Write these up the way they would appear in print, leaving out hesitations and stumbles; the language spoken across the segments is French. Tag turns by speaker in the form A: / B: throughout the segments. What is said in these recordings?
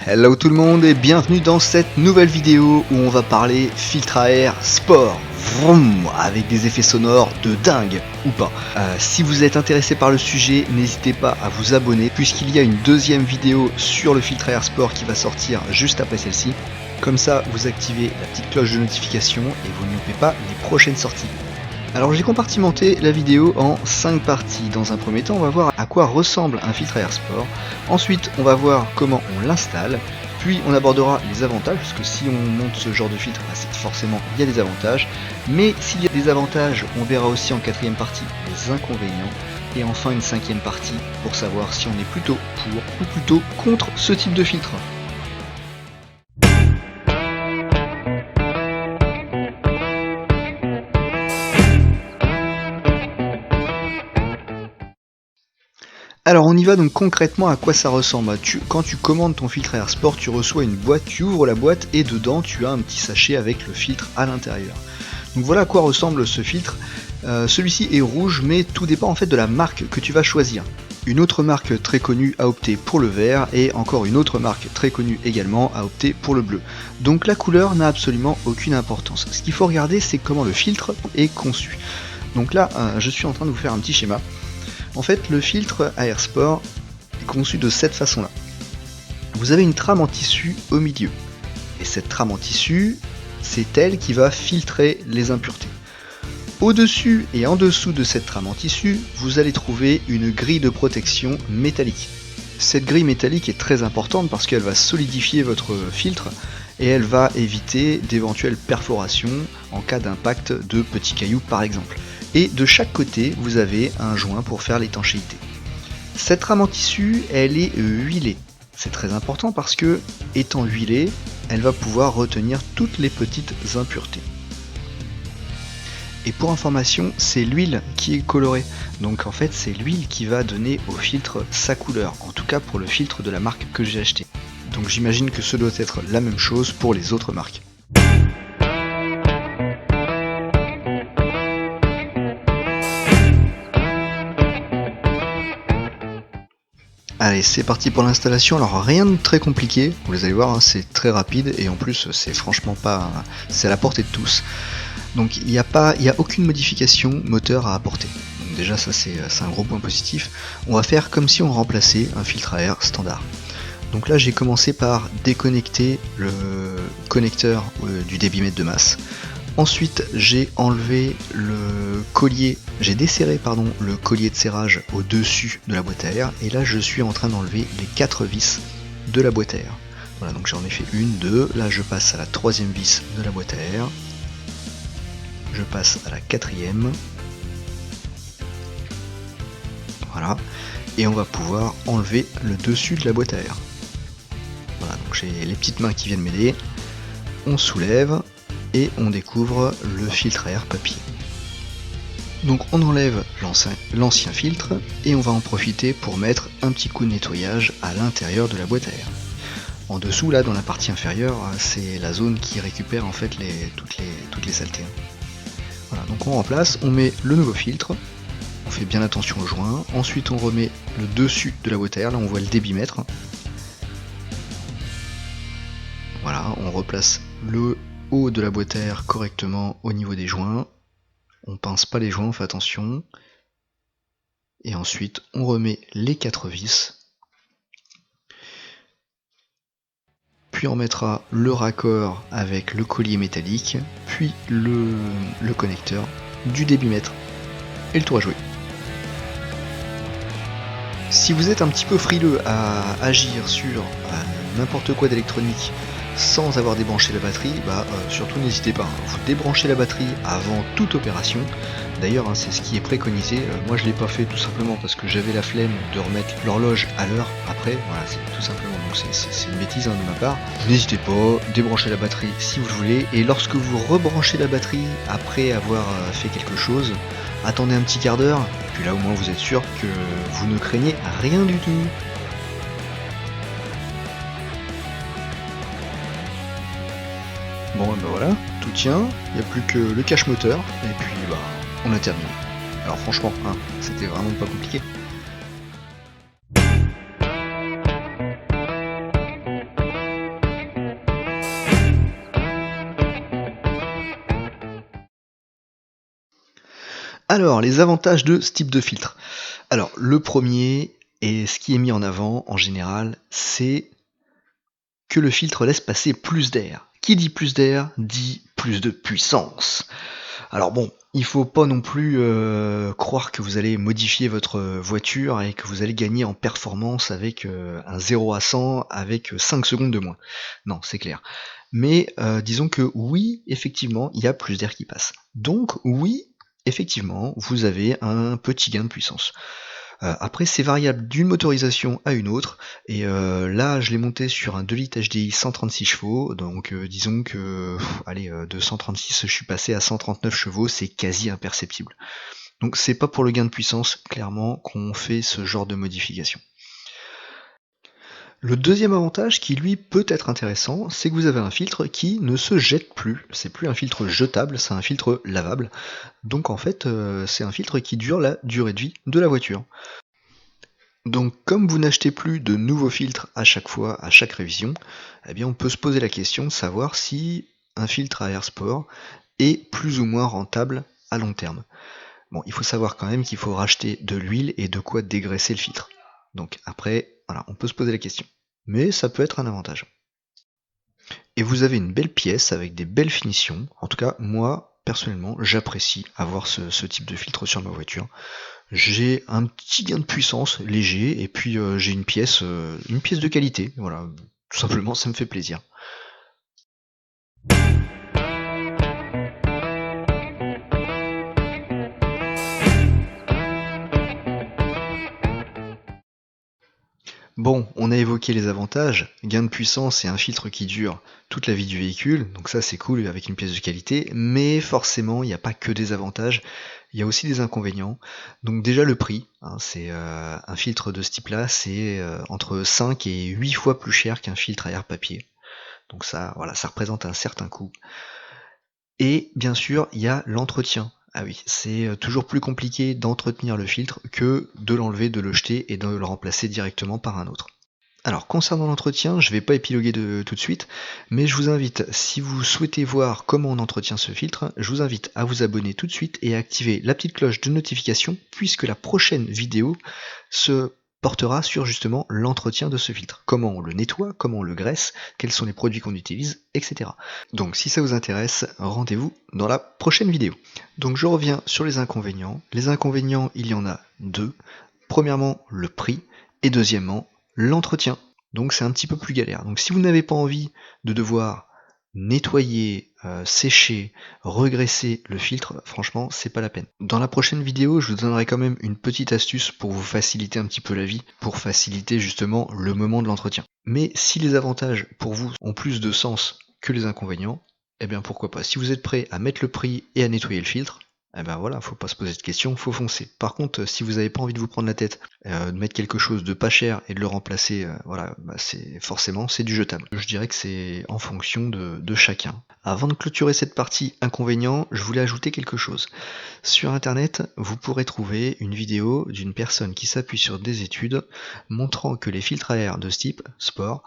A: Hello tout le monde et bienvenue dans cette nouvelle vidéo où on va parler filtre à air sport, vroom, avec des effets sonores de dingue ou pas. Si vous êtes intéressé par le sujet, n'hésitez pas à vous abonner puisqu'il y a une deuxième vidéo sur le filtre à air sport qui va sortir juste après celle-ci. Comme ça, vous activez la petite cloche de notification et vous ne loupez pas les prochaines sorties. Alors j'ai compartimenté la vidéo en 5 parties. Dans un premier temps, on va voir à quoi ressemble un filtre à air sport. Ensuite, on va voir comment on l'installe. Puis on abordera les avantages, parce que si on monte ce genre de filtre, c'est forcément il y a des avantages. Mais s'il y a des avantages, on verra aussi en quatrième partie les inconvénients. Et enfin une cinquième partie pour savoir si on est plutôt pour ou plutôt contre ce type de filtre. Alors on y va donc concrètement à quoi ça ressemble. Quand tu commandes ton filtre à air sport, tu reçois une boîte, tu ouvres la boîte et dedans tu as un petit sachet avec le filtre à l'intérieur. Donc voilà à quoi ressemble ce filtre. Celui-ci est rouge mais tout dépend en fait de la marque que tu vas choisir. Une autre marque très connue a opté pour le vert et encore une autre marque très connue également a opté pour le bleu. Donc la couleur n'a absolument aucune importance. Ce qu'il faut regarder c'est comment le filtre est conçu. Donc là je suis en train de vous faire un petit schéma. En fait, le filtre à air sport est conçu de cette façon-là. Vous avez une trame en tissu au milieu. Et cette trame en tissu, c'est elle qui va filtrer les impuretés. Au-dessus et en dessous de cette trame en tissu, vous allez trouver une grille de protection métallique. Cette grille métallique est très importante parce qu'elle va solidifier votre filtre et elle va éviter d'éventuelles perforations en cas d'impact de petits cailloux par exemple. Et de chaque côté, vous avez un joint pour faire l'étanchéité. Cette trame en tissu, elle est huilée. C'est très important parce que, étant huilée, elle va pouvoir retenir toutes les petites impuretés. Et pour information, c'est l'huile qui est colorée. Donc en fait, c'est l'huile qui va donner au filtre sa couleur. En tout cas pour le filtre de la marque que j'ai acheté. Donc j'imagine que ce doit être la même chose pour les autres marques. Allez, c'est parti pour l'installation. Alors rien de très compliqué, vous allez voir, c'est très rapide et en plus c'est franchement pas, c'est à la portée de tous. Donc il n'y a aucune modification moteur à apporter. Donc déjà ça c'est un gros point positif. On va faire comme si on remplaçait un filtre à air standard. Donc là j'ai commencé par déconnecter le connecteur du débitmètre de masse. Ensuite j'ai enlevé le collier, j'ai desserré le collier de serrage au-dessus de la boîte à air et là je suis en train d'enlever les 4 vis de la boîte à air. Voilà, donc j'en ai fait une, deux, là je passe à la troisième vis de la boîte à air, je passe à la quatrième, voilà, et on va pouvoir enlever le dessus de la boîte à air. Voilà, donc j'ai les petites mains qui viennent m'aider, on soulève, et on découvre le filtre à air papier. Donc on enlève l'ancien filtre et on va en profiter pour mettre un petit coup de nettoyage à l'intérieur de la boîte à air. En dessous, là dans la partie inférieure, c'est la zone qui récupère en fait toutes les saletés. Voilà, donc on remplace, on met le nouveau filtre, on fait bien attention au joint, ensuite on remet le dessus de la boîte à air, là on voit le débitmètre. Voilà, on replace le haut de la boîte à air correctement au niveau des joints, on pince pas les joints, on fait attention, et ensuite on remet les 4 vis, puis on mettra le raccord avec le collier métallique, puis le connecteur du débitmètre, et le tour est joué. Si vous êtes un petit peu frileux à agir sur n'importe quoi d'électronique, sans avoir débranché la batterie, surtout n'hésitez pas, vous débranchez la batterie avant toute opération. D'ailleurs c'est ce qui est préconisé, moi je l'ai pas fait tout simplement parce que j'avais la flemme de remettre l'horloge à l'heure après, voilà c'est tout simplement, donc c'est une bêtise de ma part. N'hésitez pas, débranchez la batterie si vous le voulez, et lorsque vous rebranchez la batterie après avoir fait quelque chose, attendez un petit quart d'heure, et puis là au moins vous êtes sûr que vous ne craignez rien du tout. Bon voilà, tout tient, il n'y a plus que le cache moteur, et puis on a terminé. Alors franchement, c'était vraiment pas compliqué. Alors, les avantages de ce type de filtre. Alors, le premier, et ce qui est mis en avant en général, c'est que le filtre laisse passer plus d'air. Qui dit plus d'air dit plus de puissance. Alors bon, il faut pas non plus croire que vous allez modifier votre voiture et que vous allez gagner en performance avec un 0 à 100 avec 5 secondes de moins. Non, c'est clair. Mais disons que oui, effectivement, il y a plus d'air qui passe. Donc oui, effectivement, vous avez un petit gain de puissance. Après, c'est variable d'une motorisation à une autre, et là, je l'ai monté sur un 2 litres HDI 136 chevaux, donc disons que, de 136, je suis passé à 139 chevaux, c'est quasi imperceptible. Donc c'est pas pour le gain de puissance, clairement, qu'on fait ce genre de modification. Le deuxième avantage qui lui peut être intéressant, c'est que vous avez un filtre qui ne se jette plus. C'est plus un filtre jetable, c'est un filtre lavable. Donc en fait, c'est un filtre qui dure la durée de vie de la voiture. Donc comme vous n'achetez plus de nouveaux filtres à chaque fois, à chaque révision, eh bien on peut se poser la question de savoir si un filtre à air sport est plus ou moins rentable à long terme. Bon, il faut savoir quand même qu'il faut racheter de l'huile et de quoi dégraisser le filtre. Donc après, voilà, on peut se poser la question. Mais ça peut être un avantage. Et vous avez une belle pièce avec des belles finitions. En tout cas, moi, personnellement, j'apprécie avoir ce type de filtre sur ma voiture. J'ai un petit gain de puissance léger et puis j'ai une pièce de qualité. Voilà, tout simplement, ça me fait plaisir. Bon, on a évoqué les avantages, gain de puissance et un filtre qui dure toute la vie du véhicule, donc ça c'est cool avec une pièce de qualité, mais forcément il n'y a pas que des avantages, il y a aussi des inconvénients. Donc déjà le prix, hein, c'est un filtre de ce type-là, c'est entre 5 et 8 fois plus cher qu'un filtre à air papier. Donc ça, voilà, ça représente un certain coût. Et bien sûr, il y a l'entretien. Ah oui, c'est toujours plus compliqué d'entretenir le filtre que de l'enlever, de le jeter et de le remplacer directement par un autre. Alors concernant l'entretien, je ne vais pas épiloguer tout de suite, mais je vous invite, si vous souhaitez voir comment on entretient ce filtre, je vous invite à vous abonner tout de suite et à activer la petite cloche de notification, puisque la prochaine vidéo se portera sur justement l'entretien de ce filtre. Comment on le nettoie, comment on le graisse, quels sont les produits qu'on utilise, etc. Donc si ça vous intéresse, rendez-vous dans la prochaine vidéo. Donc je reviens sur les inconvénients. Les inconvénients, il y en a deux. Premièrement, le prix, et deuxièmement, l'entretien. Donc c'est un petit peu plus galère. Donc si vous n'avez pas envie de devoir nettoyer, sécher, regraisser le filtre, franchement c'est pas la peine. Dans la prochaine vidéo, je vous donnerai quand même une petite astuce pour vous faciliter un petit peu la vie, pour faciliter justement le moment de l'entretien. Mais si les avantages pour vous ont plus de sens que les inconvénients, eh bien pourquoi pas. Si vous êtes prêt à mettre le prix et à nettoyer le filtre, eh ben voilà, faut pas se poser de questions, faut foncer. Par contre, si vous n'avez pas envie de vous prendre la tête, de mettre quelque chose de pas cher et de le remplacer, voilà, bah c'est du jetable. Je dirais que c'est en fonction de chacun. Avant de clôturer cette partie inconvénient, je voulais ajouter quelque chose. Sur internet, vous pourrez trouver une vidéo d'une personne qui s'appuie sur des études montrant que les filtres à air de ce type, sport,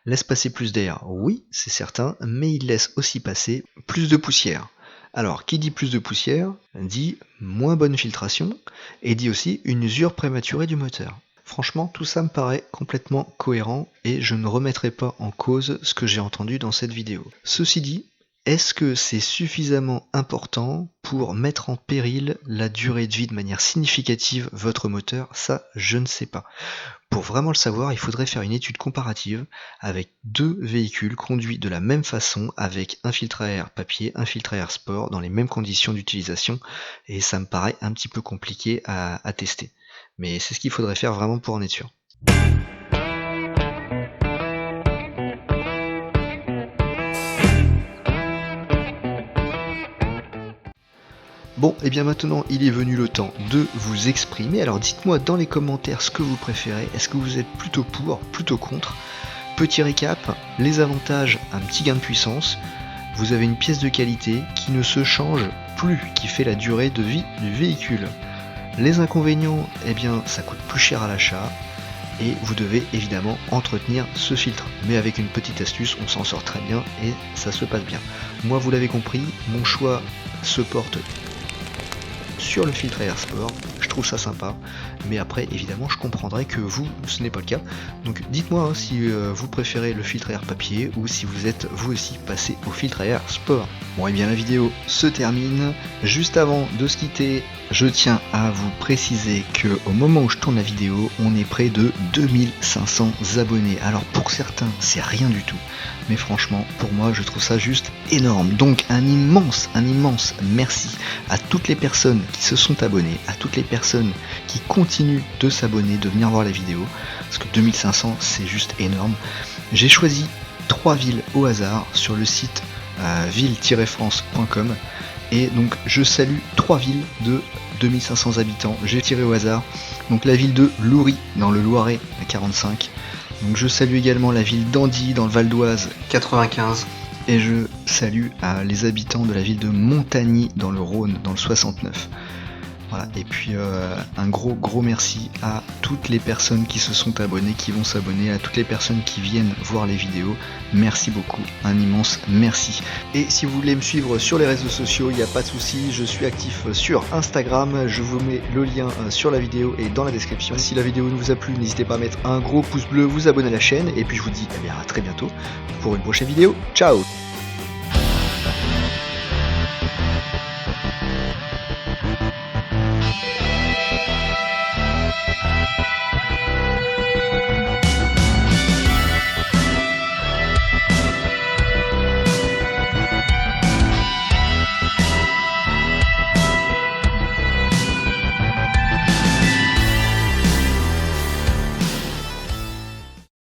A: laissent passer plus d'air. Oui, c'est certain, mais ils laissent aussi passer plus de poussière. Alors, qui dit plus de poussière, dit moins bonne filtration, et dit aussi une usure prématurée du moteur. Franchement, tout ça me paraît complètement cohérent, et je ne remettrai pas en cause ce que j'ai entendu dans cette vidéo. Ceci dit, est-ce que c'est suffisamment important pour mettre en péril la durée de vie de manière significative votre moteur? Ça, je ne sais pas. Pour vraiment le savoir, il faudrait faire une étude comparative avec deux véhicules conduits de la même façon avec un filtre à air papier, un filtre à air sport dans les mêmes conditions d'utilisation et ça me paraît un petit peu compliqué à tester. Mais c'est ce qu'il faudrait faire vraiment pour en être sûr. Bon, et bien maintenant il est venu le temps de vous exprimer, alors dites-moi dans les commentaires ce que vous préférez, est-ce que vous êtes plutôt pour, plutôt contre? Petit récap, les avantages, un petit gain de puissance, vous avez une pièce de qualité qui ne se change plus, qui fait la durée de vie du véhicule. Les inconvénients, eh bien ça coûte plus cher à l'achat, et vous devez évidemment entretenir ce filtre. Mais avec une petite astuce, on s'en sort très bien et ça se passe bien. Moi vous l'avez compris, mon choix se porte sur le filtre AR Sport. Je trouve ça sympa, mais après évidemment je comprendrai que vous, ce n'est pas le cas. Donc dites-moi si vous préférez le filtre AR papier ou si vous êtes vous aussi passé au filtre AR Sport. Bon et bien la vidéo se termine. Juste avant de se quitter, je tiens à vous préciser que au moment où je tourne la vidéo, on est près de 2500 abonnés. Alors pour certains, c'est rien du tout, mais franchement, pour moi, je trouve ça juste énorme. Donc un immense merci à toutes les personnes qui se sont abonnées, à toutes les personnes qui continuent de s'abonner, de venir voir les vidéos, parce que 2500, c'est juste énorme. J'ai choisi 3 villes au hasard sur le site ville-france.com. Et donc je salue 3 villes de 2500 habitants, j'ai tiré au hasard. Donc la ville de Loury dans le Loiret à 45. Donc je salue également la ville d'Andy dans le Val d'Oise 95. Et je salue les habitants de la ville de Montagny dans le Rhône dans le 69. Voilà. Et puis un gros merci à toutes les personnes qui se sont abonnées, qui vont s'abonner, à toutes les personnes qui viennent voir les vidéos. Merci beaucoup, un immense merci. Et si vous voulez me suivre sur les réseaux sociaux, il n'y a pas de souci, je suis actif sur Instagram, je vous mets le lien sur la vidéo et dans la description. Si la vidéo vous a plu, n'hésitez pas à mettre un gros pouce bleu, vous abonner à la chaine, et puis je vous dis à très bientôt pour une prochaine vidéo. Ciao!